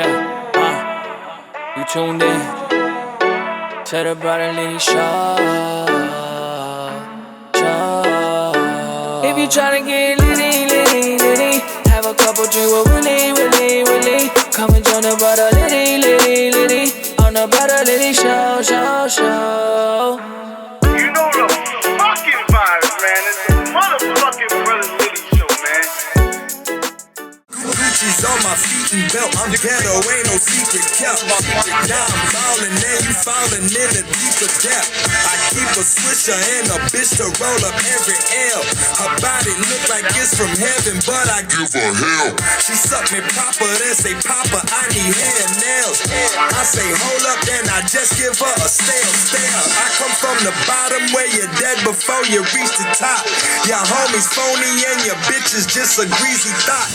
You tuned in to the Brotherly Show. If you tryna get litty, have a couple drink with Willie. Come and join the Litty, on the Brotherly Show. You know the fucking vibes, man. It's the motherfucking Brotherly Show, man. Gucci's on my feet and belt. I'm ghetto, ain't no secret kept. Now I'm falling, and you falling in a deeper depth. I keep a swisher and a bitch to roll up every L. Her body look like it's from heaven, but I give her hell. She suck me proper, then say, Papa, I need hair and nails. I say, hold up, then I just give her a stare. I come from the bottom where you're dead before you reach the top. Your homies phony and your bitch is just a greasy thought.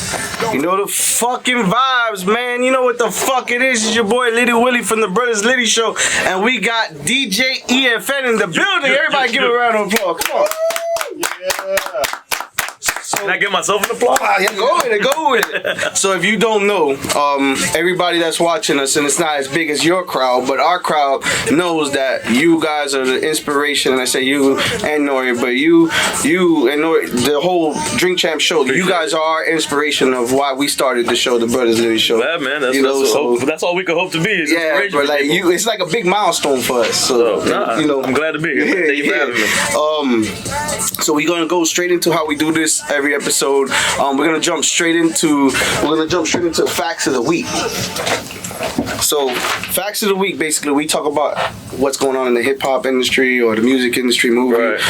You know the fucking vibes, man. You know what the fuck it is. It's your boy Litty Willie from the Brothers Litty Show, and we got DJ Efn in the building. Everybody give a round of applause. Come on. Yeah. Can I give myself an applause? Yeah, go with it. So if you don't know, everybody that's watching us, and it's not as big as your crowd, but our crowd knows that you guys are the inspiration. And I say you and Nori, but you and Nori, the whole Drink Champ show, you guys are our inspiration of why we started the show, the Brothers Litty Show. Yeah, man, that's, you know, that's all we could hope to be. Yeah, but like it's like a big milestone for us. So you know, I'm glad to be here. Thank you for having me. So we're gonna go straight into how we do this every episode. We're gonna jump straight into facts of the week. So facts of the week, basically, we talk about what's going on in the hip hop industry or the music industry, movie. Right.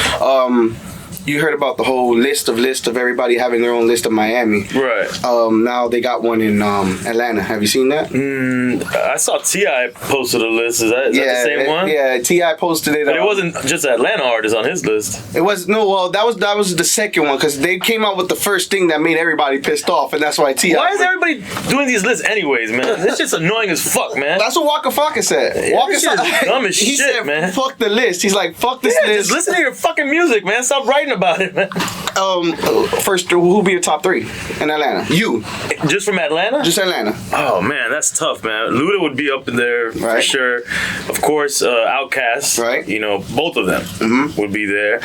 You heard about the whole list of everybody having their own list of Miami. Right. Now they got one in Atlanta. Have you seen that? I saw T.I. posted a list. Is that the same one? Yeah, T.I. posted it. But it wasn't just Atlanta artists on his list. It was that was the second one, because they came out with the first thing that made everybody pissed off, and that's why T.I. Why is everybody doing these lists anyways, man? It's just annoying as fuck, man. That's what Waka Flocka said. Waka said dumb as he shit, said, man. Fuck the list. He's like, fuck this list. Just listen to your fucking music, man. Stop writing about it, man. First, who'll be your top three in Atlanta? You. Just from Atlanta? Just Atlanta. Oh, man, that's tough, man. Luda would be up in there for sure. Of course, Outkast. Right. You know, both of them would be there.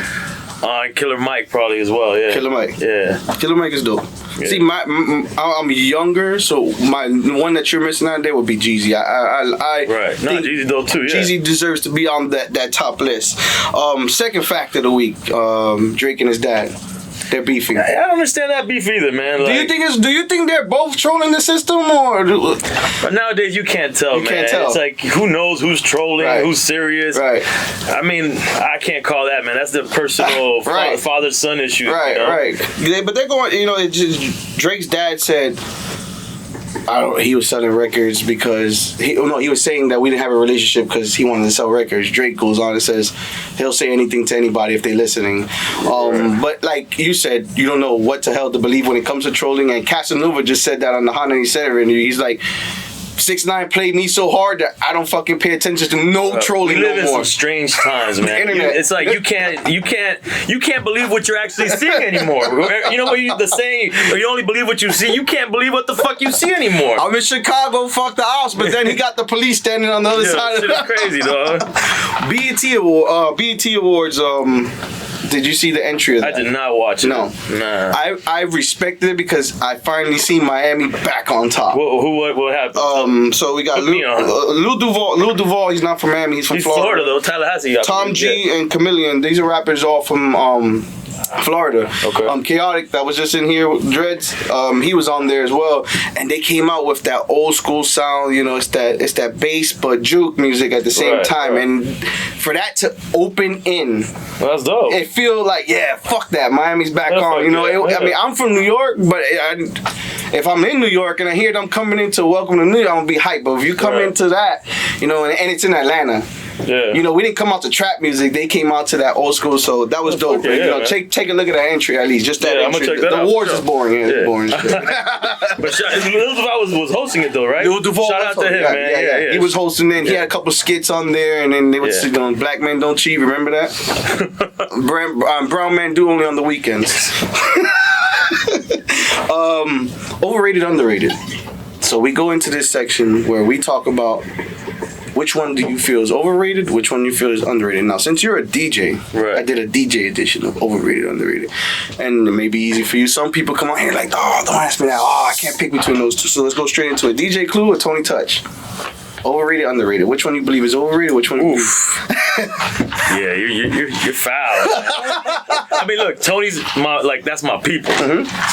Killer Mike probably as well, yeah. Killer Mike. Yeah. Killer Mike is dope. Yeah. See, I'm younger, so my one that you're missing out there would be Jeezy. Right. No, Jeezy dope too, yeah. Jeezy deserves to be on that top list. Second fact of the week, Drake and his dad. They're beefing. I don't understand that beef either, man. Like, do you think they're both trolling the system, or? But nowadays you can't tell, man. Can't tell. It's like, who knows who's trolling, who's serious. Right. I mean, I can't call that, man. That's the personal father-son issue. Right, you know? right. But they're going. You know, Drake's dad said, he was selling records because he was saying that we didn't have a relationship because he wanted to sell records. Drake goes on and says he'll say anything to anybody if they're listening. But like you said, you don't know what the hell to believe when it comes to trolling. And Casanova just said that on the Hot 97 interview. He's like, 6ix9ine played me so hard that I don't fucking pay attention to no trolling no more. We live in some strange times, man. It's like you can't believe what you're actually seeing anymore. You know what the saying, or you only believe what you see. You can't believe what the fuck you see anymore. I'm in Chicago, fuck the house, but then he got the police standing on the other side of it. Shit is crazy, dog. BET Awards. Did you see the entry of that? I did not watch it. No. Nah. I respected it because I finally seen Miami back on top. What happened? So we got Lil Duval, he's not from Miami, he's from Florida. Though. Tallahassee. Tom G and Chameleon, these are rappers all from Florida. Okay. Chaotic, that was just in here with Dreads, he was on there as well, and they came out with that old school sound. You know, it's that bass but juke music at the same time, and for that to open in, that's dope. It feel like, fuck that, Miami's back on. You know, I mean, I'm from New York, but if I'm in New York and I hear them coming into Welcome to New York, I'm gonna be hyped. But if you come into that, you know, and it's in Atlanta. Yeah. You know, we didn't come out to trap music. They came out to that old school, so that was dope. Okay, you know, take a look at that entry at least. Just that entry. I'm gonna check that the out. awards is boring. It's boring. But Lil Duval was hosting it though, right? Lil Duval. Shout out to him, man. Yeah. He was hosting it. He had a couple skits on there, and then they would sit on Black Men Don't Cheat. Remember that? Brown Men Do Only on the Weekends. Overrated, underrated. So we go into this section where we talk about which one do you feel is overrated, which one you feel is underrated. Now, since you're a DJ, right. I did a DJ edition of overrated, underrated. And it may be easy for you. Some people come on here like, oh, don't ask me that. Oh, I can't pick between those two. So let's go straight into it. DJ Clue or Tony Touch? Overrated, underrated. Which one you believe is overrated? Which one? Oof. Yeah, you're foul. I mean, look, Tony's that's my people.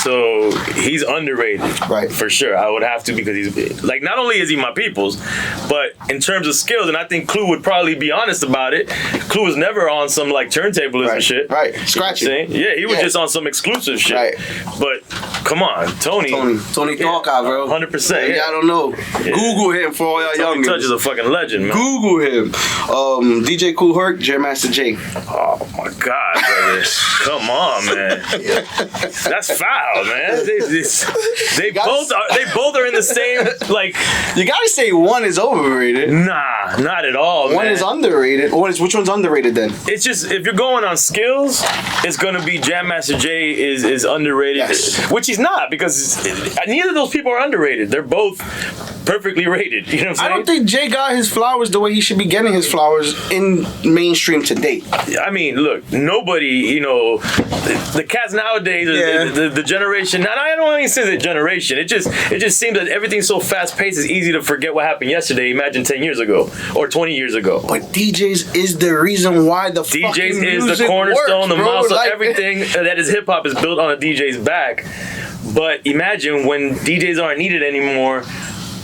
So he's underrated, right? For sure. I would have to, because he's like, not only is he my people's, but in terms of skills, and I think Clue would probably be honest about it. Clue was never on some like turntablism shit, right? Scratching. Yeah, he was just on some exclusive shit. Right. But come on, Tony Talker, bro. 100%. Yeah, I don't know. Yeah. Google him for all y'all young. Touch is a fucking legend, man. Google him. DJ Cool Herc, J Master J. Oh my God, brother. Come on, man. That's foul, man. They both are in the same, like. You gotta say one is overrated. Nah, not at all. One is underrated. Which one's underrated then? It's just, if you're going on skills, it's gonna be Jam Master J is underrated, yes. Which he's not, because neither of those people are underrated. They're both perfectly rated. You know what I'm saying? I don't think Jay got his flowers the way he should be getting his flowers in mainstream to date. I mean, look, nobody, the cats nowadays, the generation. And I don't even say the generation. It just seems that everything's so fast paced. It's easy to forget what happened yesterday. Imagine 10 years ago or 20 years ago. But DJs is the reason why the fucking DJs is the cornerstone, the muscle, everything that is hip hop is built on a DJ's back. But imagine when DJs aren't needed anymore.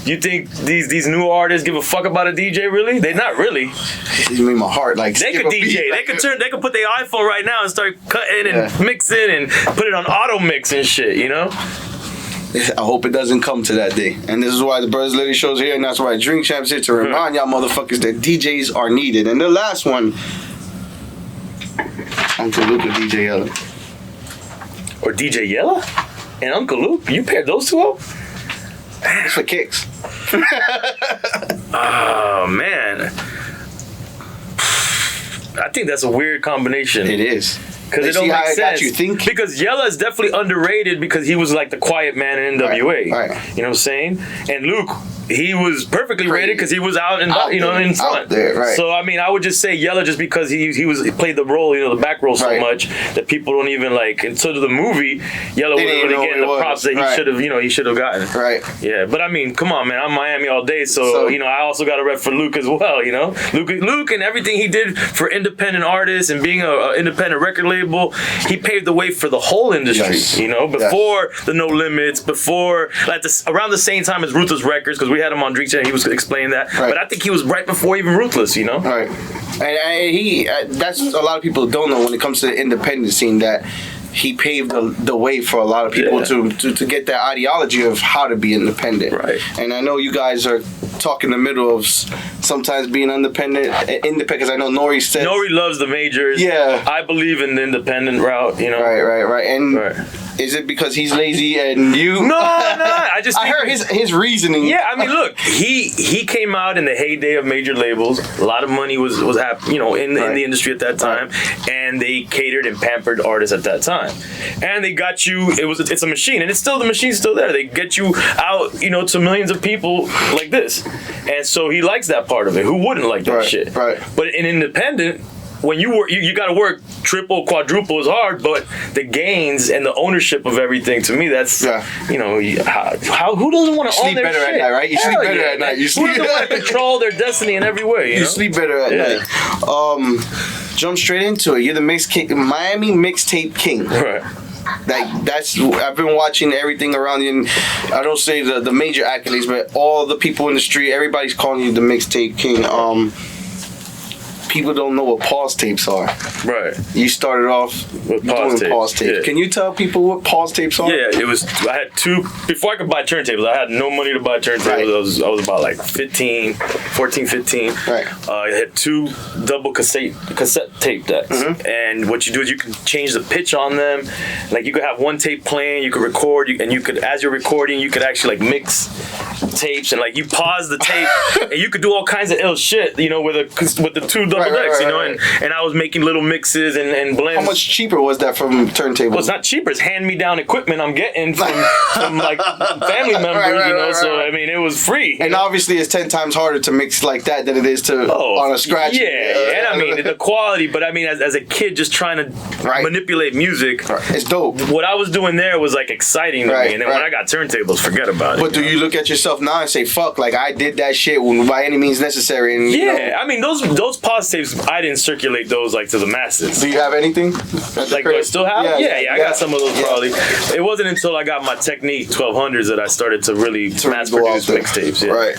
You think these new artists give a fuck about a DJ? Really? They're not really. You made my heart like. They could DJ. They could put their iPhone right now and start cutting and mixing and put it on auto mix and shit. I hope it doesn't come to that day. And this is why the Brothers Litty Show's here, and that's why Drink Champs here to remind y'all motherfuckers that DJs are needed. And the last one, Uncle Luke or DJ Yella. Or DJ Yella and Uncle Luke? You paired those two up? It's for kicks. Oh, man. I think that's a weird combination. It is. Because it don't make sense. You think? Because Yella is definitely underrated because he was like the quiet man in NWA. Right. You know what I'm saying? And Luke, he was perfectly rated because he was out in front. Out there, right. So I mean, I would just say Yella just because he played the role, the back role so much that people don't even like. And so to the movie, Yella wasn't really getting the props that he should have gotten. Right. Yeah, but I mean, come on, man. I'm Miami all day, so I also got a rep for Luke as well. Luke and everything he did for independent artists and being an independent record label, he paved the way for the whole industry. Yes. Before the No Limits, before around the same time as Ruthless Records, because we had him on Drink Chat, he was explaining that. Right. But I think he was right before even Ruthless, Right. And that's a lot of people don't know when it comes to the independent scene that he paved the way for a lot of people to get that ideology of how to be independent. Right. And I know you guys are talking in the middle of sometimes being independent, because I know Nori said... Nori loves the majors. Yeah. I believe in the independent route, Right. And is it because he's lazy and you... No. I just think I heard his reasoning. Yeah, I mean, look, he came out in the heyday of major labels. A lot of money was happening, in the industry at that time, and they catered and pampered artists at that time. And they got you. It's a machine, and the machine's still there. They get you out, to millions of people like this. And so he likes that part of it. Who wouldn't like that shit? Right. But in independent, when you work, you got to work triple, quadruple as hard. But the gains and the ownership of everything, to me, that's how who doesn't want to own their shit? Sleep better at night, right? You sleep better at night. Who doesn't want to control their destiny in every way? You sleep better at night. Jump straight into it. You're the Miami mixtape king. Right. I've been watching everything around you, and I don't say the major accolades, but all the people in the street, everybody's calling you the mixtape king. People don't know what pause tapes are. Right. You started off with pause tapes. Yeah. Can you tell people what pause tapes are? Yeah, I had two. Before I could buy turntables, I had no money to buy turntables. Right. I was about like 14, 15. Right. I had two double cassette tape decks. Mm-hmm. And what you do is you can change the pitch on them. Like you could have one tape playing, you could record, and you could, as you're recording, you could actually like mix tapes and like you pause the tape and you could do all kinds of ill shit, with the two double couple decks, you know, and I was making little mixes and blends. How much cheaper was that from turntable? Well, it's not cheaper. It's hand-me-down equipment I'm getting from like family members, you know. So I mean, it was free. And obviously, it's 10 times harder to mix like that than it is to on a scratch. Yeah, and I mean the quality. But I mean, as a kid, just trying to manipulate music, it's dope. What I was doing there was like exciting to me. And then when I got turntables, forget about it. But do you look at yourself now and say, "Fuck, like I did that shit when by any means necessary"? And you know, I mean those pause tapes, I didn't circulate those like to the masses. Do you have anything? Like do I still have? Yeah, I got some of those probably. It wasn't until I got my Technique 1200s that I started to really mass produce mixtapes. Yeah. Right.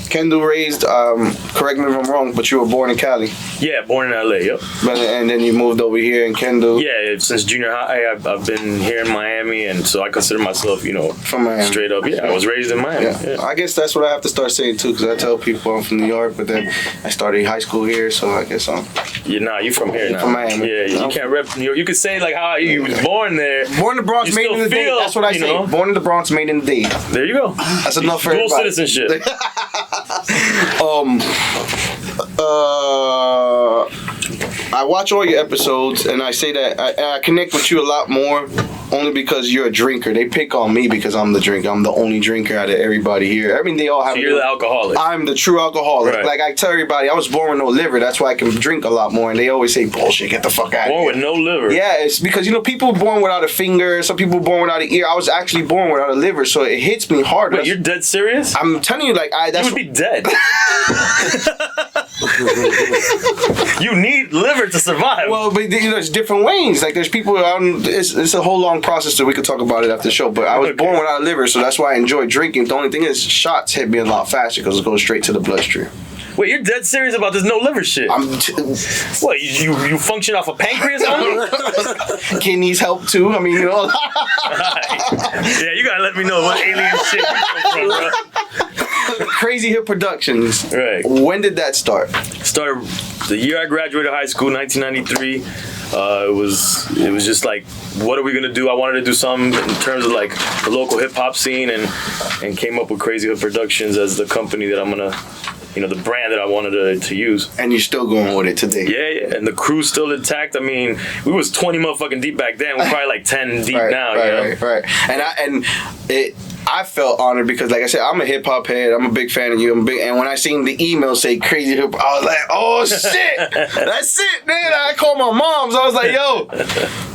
Kendall raised. Correct me if I'm wrong, but you were born in Cali. Yeah, born in LA. Yep. And then you moved over here in Kendall. Yeah, since junior high, I've been here in Miami, and so I consider myself, you know, from Miami. Straight up. Yeah, I was raised in Miami. Yeah. I guess that's what I have to start saying too, because I tell people I'm from New York, but then I started high school here, so I guess I'm. You from here now. From Miami. Yeah, you can't rep New York. You could say like how you was born there. Born in the Bronx, made in the day. That's what I say. Know? Born in the Bronx, made in the day. There you go. That's enough for dual everybody. Citizenship. I watch all your episodes, and I say that I connect with you a lot more only because you're a drinker. They pick on me because I'm the drinker. I'm the only drinker out of everybody here. I mean, they all have. So you're the alcoholic. I'm the true alcoholic. Right. Like I tell everybody, I was born with no liver. That's why I can drink a lot more. And they always say, bullshit, get the fuck out of here. Born with no liver. Yeah, it's because, you know, people born without a finger. Some people born without an ear. I was actually born without a liver, so it hits me hard. Wait, you're dead serious? I'm telling you, like, you would be dead. You need liver to survive. Well, but you know, it's different ways. Like, there's people. It's a whole long process, so we could talk about it after the show. But I was born without a liver, so that's why I enjoy drinking. The only thing is, shots hit me a lot faster because it goes straight to the bloodstream. Wait, you're dead serious about this no liver shit? What, you function off a pancreas only? Kidneys help too. I mean, you know. Yeah, you gotta let me know what alien shit you come from, bro. crazyhoodproductions. Right. When did that start? Started the year I graduated high school, 1993. It was just like, what are we gonna do? I wanted to do something in terms of like the local hip hop scene, and came up with Crazyhoodproductions as the company that I'm gonna, you know, the brand that I wanted to use. And you're still going with it today. Yeah, and the crew's still intact. I mean, we was 20 motherfucking deep back then. We're probably like 10 deep now. Right. And I felt honored because, like I said, I'm a hip hop head. I'm a big fan of you. And when I seen the email say Crazy Hip, I was like, oh shit, that's it, man. I called my mom. So I was like, yo,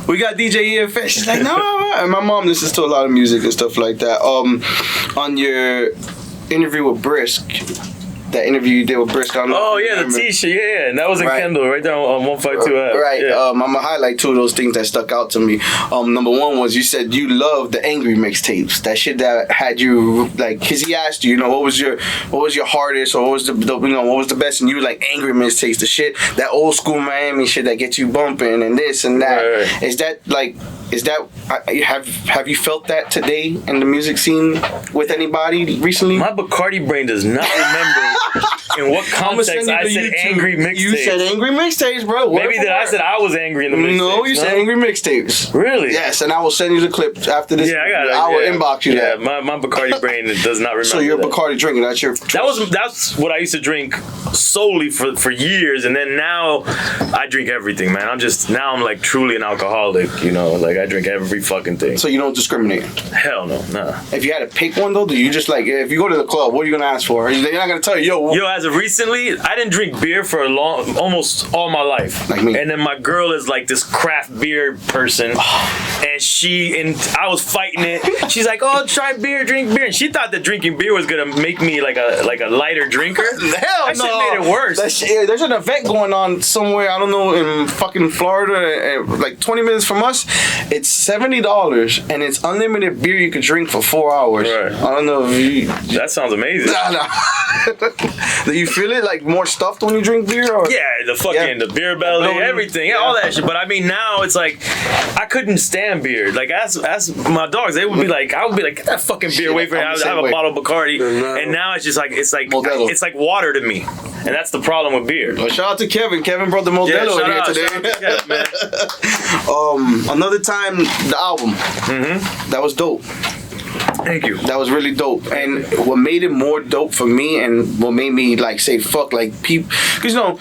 we got DJ Efn. She's like, no. And my mom listens to a lot of music and stuff like that. On your interview with Brisk, that interview you did with Brisk. Oh yeah, the T-shirt, yeah, and that was in Kendall, right there on 152. Right. Yeah. I'm gonna highlight two of those things that stuck out to me. Number one was you said you loved the angry mixtapes. That shit that had you like, cause he asked you, you know, what was your hardest, or what was what was the best, and you were like angry mixtapes, the shit, that old school Miami shit that gets you bumping and this and that. Right. Is that have you felt that today in the music scene with anybody recently? My Bacardi brain does not remember in what context I said angry mixtapes. You said angry mixtapes, bro. Maybe that I said I was angry in the mixtapes. No, you said angry mixtapes. Really? Yes, and I will send you the clip after this. Yeah, I got it. I will inbox you that. Yeah, my Bacardi brain does not remember. So you're a Bacardi drinker. That's your choice. That's what I used to drink solely for years, and then now I drink everything, man. I'm like truly an alcoholic, you know, like I drink every fucking thing. So you don't discriminate? Hell no, nah. If you had to pick one though, do you just like, if you go to the club, what are you gonna ask for? They're not gonna tell you, yo, as of recently, I didn't drink beer for almost all my life. Like me. And then my girl is like this craft beer person, and I was fighting it. She's like, oh, try beer, drink beer, and she thought that drinking beer was gonna make me like a lighter drinker. Hell that no. Shit made it worse. There's an event going on somewhere, I don't know, in fucking Florida, like 20 minutes from us. It's $70 and it's unlimited beer you can drink for 4 hours. Right. I don't know if you. That sounds amazing. Do you feel it like more stuffed when you drink beer? Or? Yeah, the beer belly, everything, all that shit. But I mean, now it's like I couldn't stand beer. Like ask my dogs, they would be like, I would be like, get that fucking beer away from me. I have a bottle of Bacardi, and now it's just like it's like water to me, and that's the problem with beer. Well, shout out to Kevin. Kevin brought the Modelo in here today. Shout out to Kevin, man. Another time, the album. That was dope. Thank you. That was really dope. And what made it more dope for me, and what made me like say fuck, like people, because you know,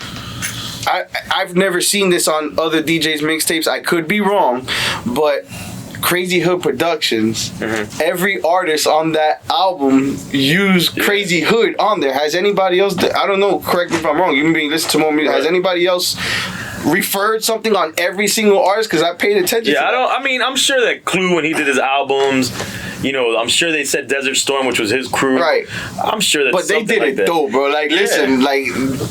I've never seen this on other DJs mixtapes. I could be wrong, but Crazy Hood Productions, every artist on that album used Crazy Hood on there. Has anybody else, I don't know, correct me if I'm wrong, you may listen to more music, has anybody else referred something on every single artist? Because I paid attention to that. I mean, I'm sure that Clue, when he did his albums, you know, I'm sure they said Desert Storm, which was his crew. Right. I'm sure that. But they did it dope, bro. Like, listen, like.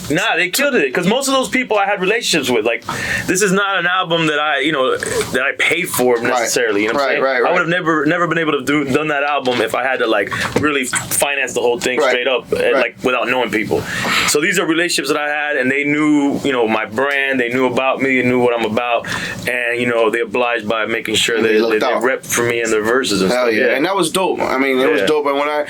Nah, they killed it. Because most of those people I had relationships with. Like, this is not an album that I paid for necessarily. You know what I'm saying? I would have never been able to done that album if I had to, like, really finance the whole thing straight up, like, without knowing people. So these are relationships that I had, and they knew, you know, my brand. They knew about me. They knew what I'm about. And, you know, they obliged by making sure they rep for me in their verses and stuff. Yeah. And that was dope. I mean, it was dope. And when I,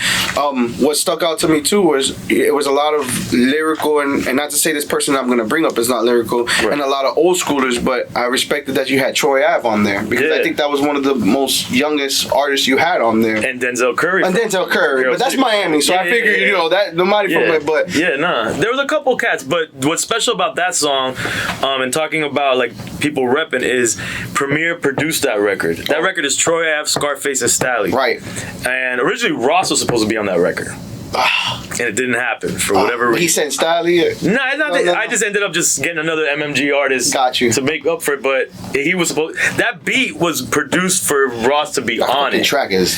what stuck out to me too was it was a lot of lyrical, and not to say this person I'm going to bring up is not lyrical, and a lot of old schoolers, but I respected that you had Troy Ave on there, because I think that was one of the most youngest artists you had on there. And Denzel Curry. But that's Miami, so I figured, you know, that nobody from it, but. There was a couple cats, but what's special about that song, and talking about, like, people repping, is Premier produced that record. That record is Troy Ave, Scarface, and Stally. Right. And originally Ross was supposed to be on that record. And it didn't happen for whatever reason. He sent Stally? No, I just ended up just getting another MMG artist to make up for it, but he was supposed, that beat was produced for Ross to be on it. The track is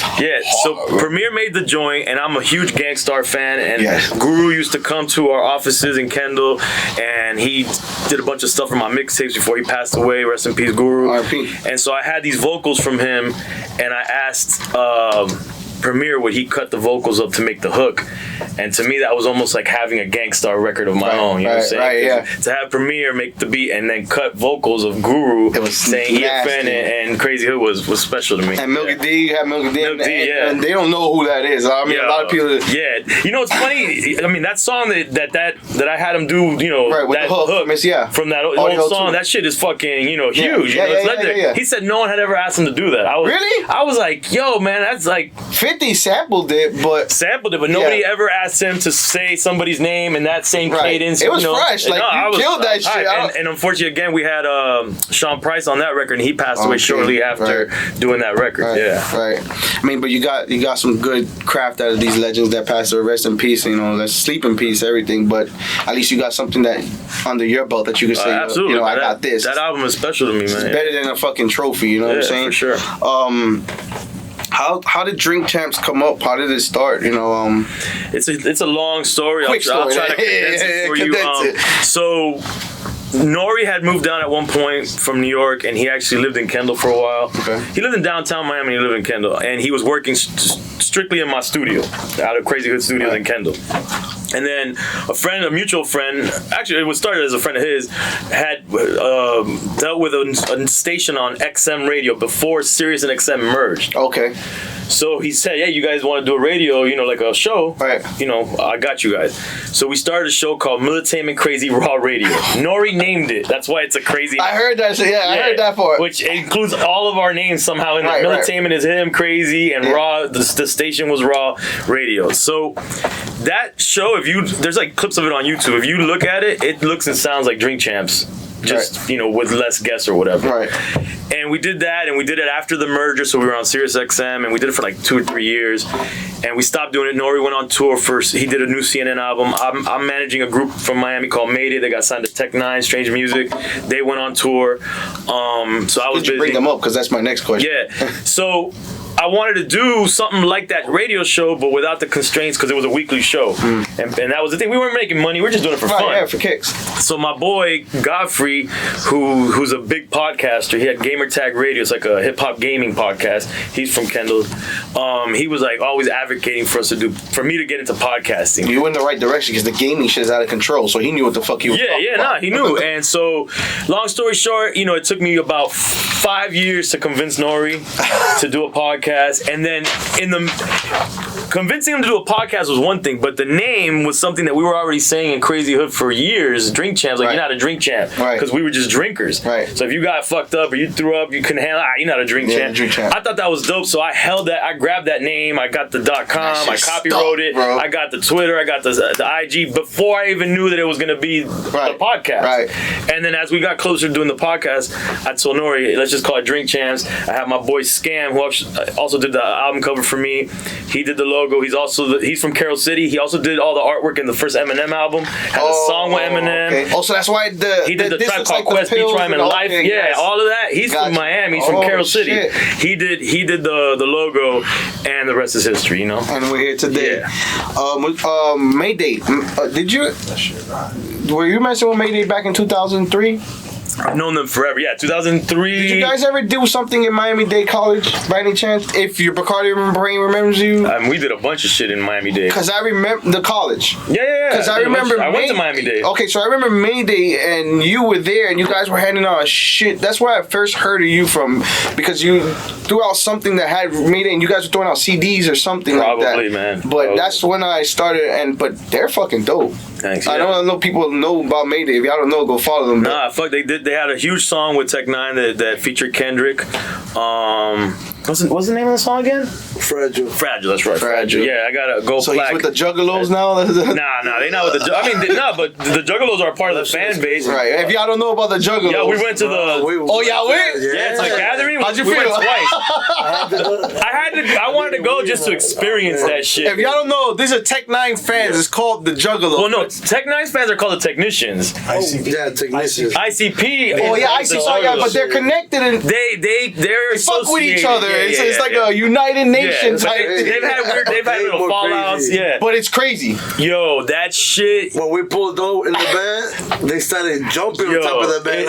so Premier made the joint, and I'm a huge Gangstar fan, and Guru used to come to our offices in Kendall, and he did a bunch of stuff for my mixtapes before he passed away. Rest in peace, Guru. RP. And so I had these vocals from him, and I asked Premier would he cut the vocals up to make the hook, and to me that was almost like having a Gangstar record of my own. You know what I'm saying? To have Premier make the beat and then cut vocals of Guru, it was saying Efn and Crazy Hood was special to me. And Milky D, you have Milky D, and they don't know who that is. I mean, a lot of people. You know, it's funny. I mean, that song that I had him do, you know, with that the hook from that old song, that shit is fucking, you know, huge. You know, it's legendary. He said no one had ever asked him to do that. I was like, yo, man, that's like. 50 sampled it, but nobody ever asked him to say somebody's name in that same cadence. It was fresh. Like, you killed that shit. And unfortunately, again, we had Sean Price on that record, and he passed away shortly after doing that record. I mean, but you got some good craft out of these legends that passed away. Rest in peace. You know, let's sleep in peace, everything. But at least you got something that under your belt that you can say, absolutely, you know, I got this. That album is special to me, man. It's better than a fucking trophy. You know what I'm saying? For sure. How did Drink Champs come up? How did it start? You know, it's a long story. Quick story. I'll try to condense it for you. So Nori had moved down at one point from New York, and he actually lived in Kendall for a while. Okay. He lived in downtown Miami. He lived in Kendall, and he was working strictly in my studio, out of Crazy Hood Studios in Kendall. And then a mutual friend, actually it was started as a friend of his, had dealt with a station on XM radio before Sirius and XM merged. Okay. So he said, "Hey, you guys want to do a radio, you know, like a show? Right. You know, I got you guys." So we started a show called Militainment Crazy Raw Radio. Nori named it. That's why it's a crazy. I heard that shit. I heard that part. Which includes all of our names somehow in there. Militainment is him, Crazy, and Raw. The station was Raw Radio. So that show, there's like clips of it on YouTube. If you look at it, it looks and sounds like Drink Champs. Just, you know, with less guests or whatever. Right. And we did that, and we did it after the merger, so we were on Sirius XM, and we did it for like 2 or 3 years. And we stopped doing it. Nori went on tour first. He did a new CNN album. I'm managing a group from Miami called Mayday. They got signed to Tech 9, Strange Music. They went on tour. So I was busy. Bring them up, because that's my next question. Yeah. So I wanted to do something like that radio show, but without the constraints, because it was a weekly show. And that was the thing. We weren't making money. We were just doing it for fun. Yeah, for kicks. So my boy, Godfrey, who's a big podcaster, he had Gamer Tag Radio. It's like a hip-hop gaming podcast. He's from Kendall. He was like always advocating for me to get into podcasting. You were in the right direction, because the gaming shit is out of control, so he knew what the fuck he was talking about. He knew. And so, long story short, you know, it took me about 5 years to convince Nori to do a podcast. podcast, and then convincing him to do a podcast was one thing, but the name was something that we were already saying in Crazy Hood for years. Drink champs, like, you're not a drink champ, because we were just drinkers. Right. So if you got fucked up or you threw up, you couldn't handle. You're not a drink champ. Drink champ. I thought that was dope, so I held that. I grabbed that name. I got the .com. I copywrote it. Bro. I got the Twitter. I got the IG before I even knew that it was gonna be the podcast. Right. And then as we got closer to doing the podcast, I told Nori, let's just call it Drink Champs. I have my boy Scam, who also did the album cover for me. He did the logo. He's from Carroll City. He also did all the artwork in the first Eminem album. Had a song with Eminem. Okay. Oh, so that's why he did the Tribe Called Quest, Beach Rhyme and Life. Yeah, all of that. He's from Miami. He's from Carroll City. Shit. He did the logo, and the rest is history. You know. And we're here today. Yeah. Mayday. Did you? Were you messing with Mayday back in 2003? I've known them forever. Yeah, 2003. Did you guys ever do something in Miami-Dade College by any chance? If your Bacardi brain remembers you? We did a bunch of shit in Miami-Dade. Because I remember the college. Yeah. Because I remember I went to Miami-Dade. Okay, so I remember Mayday and you were there and you guys were handing out shit. That's where I first heard of you from, because you threw out something that had Mayday and you guys were throwing out CDs or something like that. Probably, man. But that's when I started, but they're fucking dope. Thanks. I don't know people know about Mayday. If y'all don't know, go follow them. Nah, fuck. They had a huge song with Tech Nine that featured Kendrick. What's the name of the song again? Fragile. That's right. Fragile. Yeah, I got a gold So plaque. he's with the Juggalos now? Nah, they not with the. But the Juggalos are part of the fan base. Right. If y'all don't know about the Juggalos. Yeah, we went to the. Y'all went? Yeah, it's a gathering. How'd you we feel? went twice. I wanted to go just to experience that shit. If y'all don't know, these are Tech Nine fans. It's called the Juggalos. Well, no, Tech Nine's fans are called the Technicians. Yeah, technicians. ICP. Oh yeah, ICP. Yeah, but they're connected and they're fuck with each other. Yeah, it's like a United Nations type. They've had little fallouts. Yeah, but it's crazy. Yo, that shit. When we pulled out in the van, they started jumping on top of the van.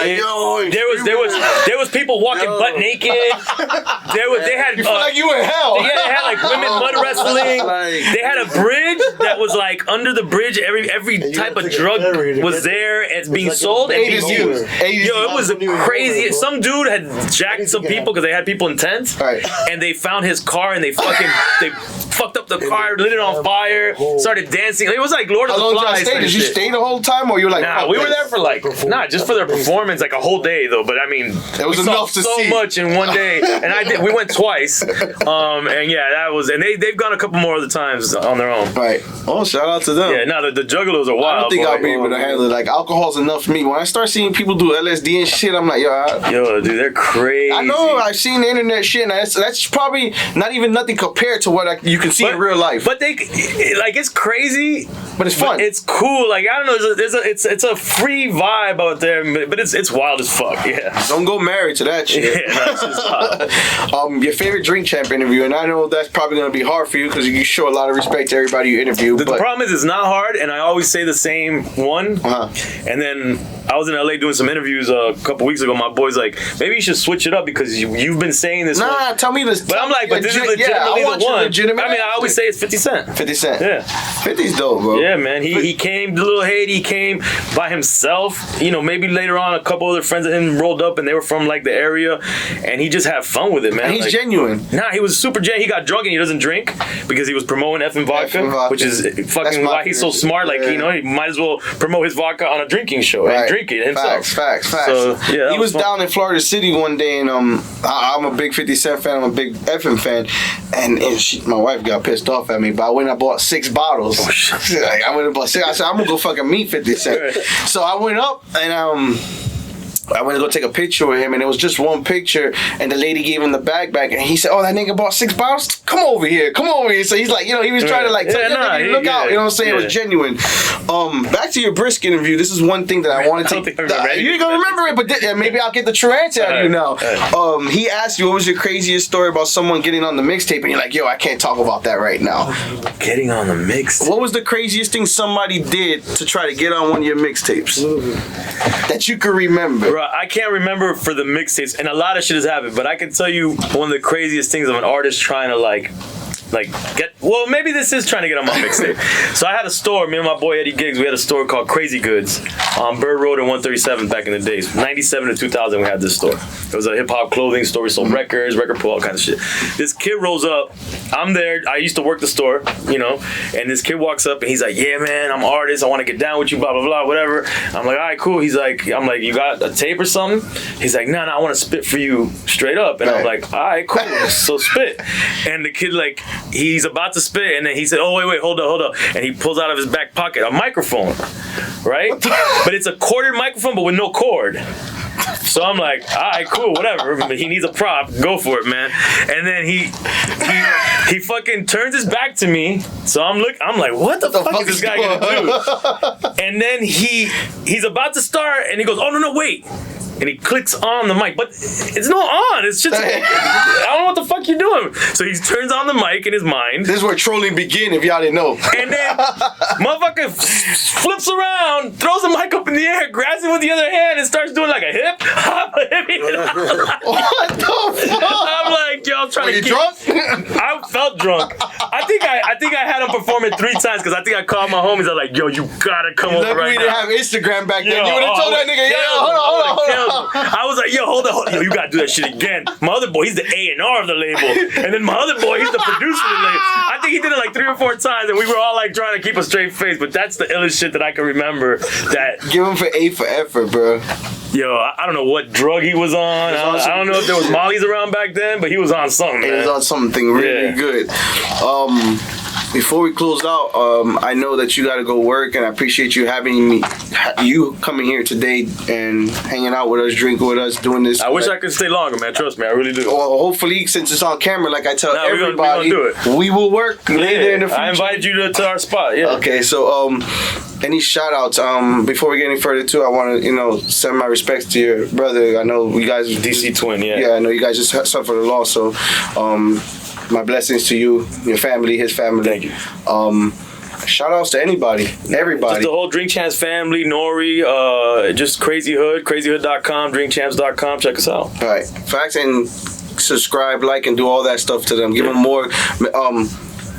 There was people walking butt naked. They had. You feel like you in hell. Yeah, they had like women mud wrestling. They had a bridge that was like under the bridge. Every type of drug was there. It's being sold and being used. Yo, it was crazy. Some dude had jacked some people because they had people in tents, and they found his car and they fucked up the car, lit it on fire, started dancing. It was like Lord of the Flies. Did you stay the whole time, or you were like? Nah, we were there for just for their performance, like a whole day though. But I mean, it was enough to see so much in one day, and we went twice. And yeah, that was, and they've gone a couple more other times on their own. Right. Oh, shout out to them. Yeah, no, the Juggalos are wild. I don't think I'll be able to handle it. Like, alcohol's enough for me. When I start seeing people do LSD and shit, I'm like, yo, dude, they're crazy. I know. I've seen the internet shit, and that's probably not even nothing compared to what you can see in real life. But it's crazy, but it's fun. It's cool. Like, I don't know. It's a free vibe out there, but it's wild as fuck. Yeah. Don't go married to that shit. Yeah, that's just wild. Your favorite Drink Champ interview, and I know that's probably gonna be hard for you because you show a lot of respect to everybody you interview. The problem is, it's not hard, and I always say the same one. And then I was in LA doing some interviews a couple weeks ago. My boy's like, maybe you should switch it up because you've been saying this. Nah, tell me this. But I'm like, but this is legitimately the one. I mean, I always say it's 50 Cent. 50 Cent. Yeah. 50's dope, bro. Yeah, man. He came, the little Haiti, he came by himself. You know, maybe later on a couple other friends of him rolled up and they were from like the area, and he just had fun with it, man. And he's genuine. Nah, he was super genuine. He got drunk and he doesn't drink because he was promoting Efn vodka, which is fucking why he's so smart. Like, you know, he might as well promote his vodka on a drinking show and drink it himself. Facts. So, yeah, he was down in Florida City one day, and I'm a big 50 Cent fan. I'm a big Efn fan, and my wife got pissed off at me, but I went and I bought 6 bottles. Oh, shit. I went and bought 6. I said, I'm gonna go fucking meet 50 Cent. So I went up and I went to go take a picture with him, and it was just one picture, and the lady gave him the bag back, and he said, oh, that nigga bought 6 bottles? Come over here. So he's like, you know, he was trying to like, look out, you know what I'm saying? It was genuine. Back to your brisk interview, this is one thing that I wanted to, you ain't gonna remember it, but maybe I'll get the true answer out of you now. He asked you, what was your craziest story about someone getting on the mixtape, and you're like, yo, I can't talk about that right now. Getting on the mixtape? What was the craziest thing somebody did to try to get on one of your mixtapes that you can remember? I can't remember for the mixtapes, and a lot of shit has happened, but I can tell you one of the craziest things of an artist trying to like maybe this is trying to get on my mixtape. So I had a store, me and my boy Eddie Giggs, we had a store called Crazy Goods on Bird Road and 137 back in the days. 97 to 2000 we had this store. It was a hip hop clothing store, we sold records, record pool, all kinds of shit. This kid rolls up, I'm there, I used to work the store, you know, and this kid walks up and he's like, yeah man, I'm an artist, I want to get down with you, blah blah blah, whatever. I'm like, all right, cool. I'm like, you got a tape or something? He's like, no, I want to spit for you straight up. And I'm like, all right, cool, so spit. And the kid, like, he's about to spit, and then he said, oh, wait, hold up. And he pulls out of his back pocket a microphone, right? But it's a corded microphone, but with no cord. So I'm like, all right, cool, whatever. He needs a prop, go for it, man. And then he fucking turns his back to me. So I'm like, what the fuck is this guy gonna do? And then he's about to start, and he goes, oh no, wait. And he clicks on the mic, but it's not on. It's just, I don't know what the fuck you're doing. So he turns on the mic in his mind. This is where trolling begin, if y'all didn't know. And then motherfucker flips around, throws the mic up in the air, grabs it with the other hand, and starts doing like a hip hop. What the fuck? I'm like, yo, I'm trying to get drunk. I felt drunk. I think I had him perform it 3 times because I think I called my homies. I was like, yo, you gotta come over right now. We didn't have Instagram back then. You would have told that nigga, yo, hold on. I was like, yo, hold on. Yo, you gotta do that shit again. My other boy, he's the A&R of the label. And then my other boy, he's the producer of the label. I think he did it like 3 or 4 times, and we were all like trying to keep a straight face, but that's the illest shit that I can remember. That give him for A for effort, bro. Yo, I don't know what drug he was on. I don't know if there was Molly's around back then, but he was on something, man. He was on something really good. Before we close out, I know that you got to go work, and I appreciate you you coming here today and hanging out with us, drinking with us, doing this. I wish I could stay longer, man. Trust me, I really do. Well, hopefully, since it's on camera, like I tell everybody, we're gonna do it. We will work later in the future. I invited you to our spot. Yeah. Okay, so any shout outs? Before we get any further too, I want to send my respects to your brother. I know you guys DC twin. Yeah, I know you guys just suffered a loss, so my blessings to you, your family, his family. Thank you. Shout outs to everybody. Just the whole Drink Champs family, Nori, just crazyhood.com, drinkchamps.com. Check us out. All right. Facts, and subscribe, like, and do all that stuff to them. Give them more.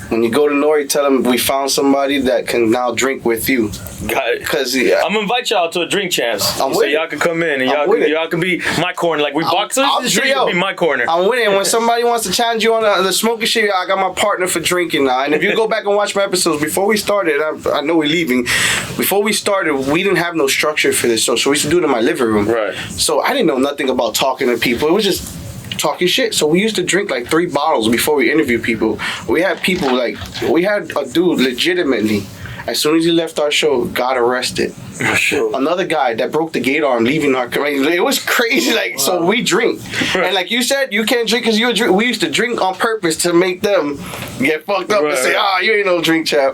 When you go to Nori, tell them we found somebody that can now drink with you. Got it. Cause I'm gonna invite y'all to a Drink Champs, so y'all can come in and y'all can be my corner. Like we boxers, this will be my corner. I'm with it. When somebody wants to challenge you on the smoking shit, I got my partner for drinking now. And if you go back and watch my episodes before we started, I know we're leaving. Before we started, we didn't have no structure for this, so we used to do it in my living room. Right. So I didn't know nothing about talking to people. It was just talking shit. So we used to drink like 3 bottles before we interview people. We had people we had a dude legitimately, as soon as he left our show, got arrested. Another guy that broke the gate arm leaving our company. It was crazy. So we drink. And like you said, you can't drink because you drink. We used to drink on purpose to make them get fucked up and say, you ain't no drink champ.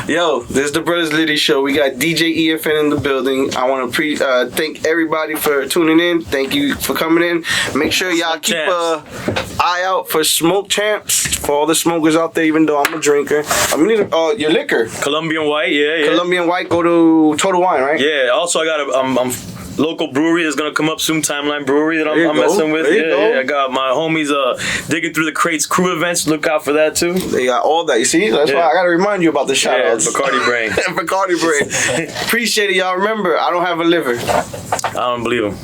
Yo, this is the Brothers Litty Show. We got DJ Efn in the building. I want to thank everybody for tuning in. Thank you for coming in. Make sure y'all keep an eye out for Smoke Champs. For all the smokers out there, even though I'm a drinker. I'm gonna need your liquor. Colombian White, yeah. Colombian White, go to Total Wine, right? Yeah, also I got a local brewery that's gonna come up soon, Timeline Brewery, that I'm messing with. Yeah, I got my homies digging through the crates crew events. Look out for that too. They got all that. You see, that's why I gotta remind you about the shout outs. Bacardi Brain. Bacardi Brain. Appreciate it, y'all. Remember, I don't have a liver. I don't believe him.